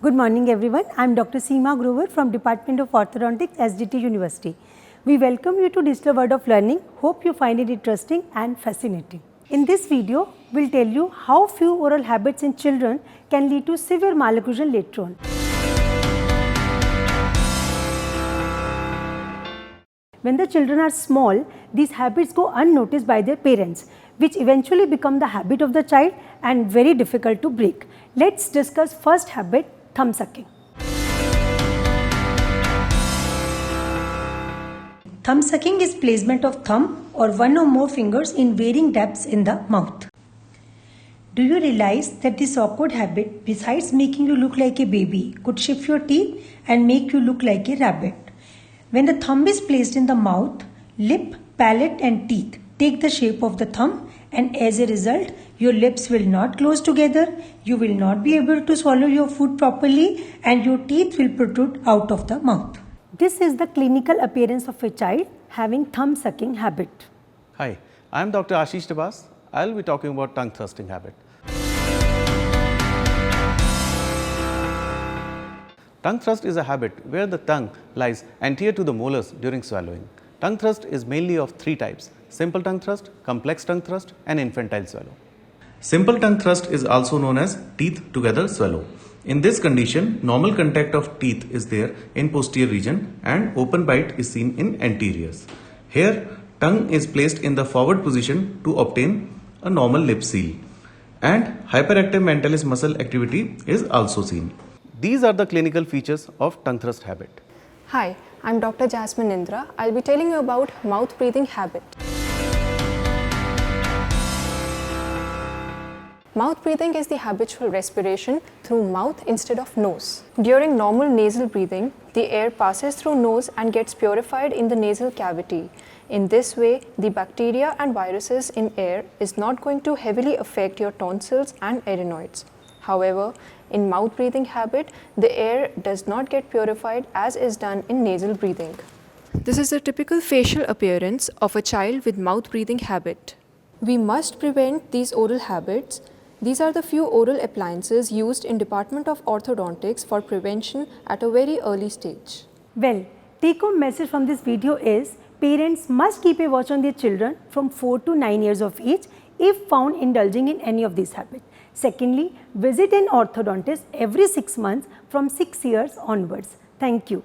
Good morning everyone. I am Dr. Seema Grover from Department of Orthodontics, SDT University. We welcome you to Digital World of Learning. Hope you find it interesting and fascinating. In this video, we will tell you how few oral habits in children can lead to severe malocclusion later on. When the children are small, these habits go unnoticed by their parents, which eventually become the habit of the child and very difficult to break. Let's discuss first habit, thumb sucking. Thumb sucking is placement of thumb or one or more fingers in varying depths in the mouth. Do you realize that this awkward habit, besides making you look like a baby, could shift your teeth and make you look like a rabbit? When the thumb is placed in the mouth, lip, palate and teeth take the shape of the thumb, and as a result, your lips will not close together, you will not be able to swallow your food properly, and your teeth will protrude out of the mouth. This is the clinical appearance of a child having thumb sucking habit. Hi, I am Dr. Ashish Dabas. I will be talking about tongue thrusting habit. Tongue thrust is a habit where the tongue lies anterior to the molars during swallowing. Tongue thrust is mainly of three types: simple tongue thrust, complex tongue thrust and infantile swallow. Simple tongue thrust is also known as teeth together swallow. In this condition, normal contact of teeth is there in posterior region and open bite is seen in anteriors. Here, tongue is placed in the forward position to obtain a normal lip seal, and hyperactive mentalis muscle activity is also seen. These are the clinical features of tongue thrust habit. Hi, I'm Dr. Jasmine Indra. I'll be telling you about mouth breathing habit. Mouth breathing is the habitual respiration through mouth instead of nose. During normal nasal breathing, the air passes through nose and gets purified in the nasal cavity. In this way, the bacteria and viruses in air is not going to heavily affect your tonsils and adenoids. However, in mouth breathing habit, the air does not get purified as is done in nasal breathing. This is a typical facial appearance of a child with mouth breathing habit. We must prevent these oral habits. These are the few oral appliances used in Department of Orthodontics for prevention at a very early stage. Well, take-home message from this video is parents must keep a watch on their children from 4 to 9 years of age if found indulging in any of these habits. Secondly, visit an orthodontist every 6 months from 6 years onwards. Thank you.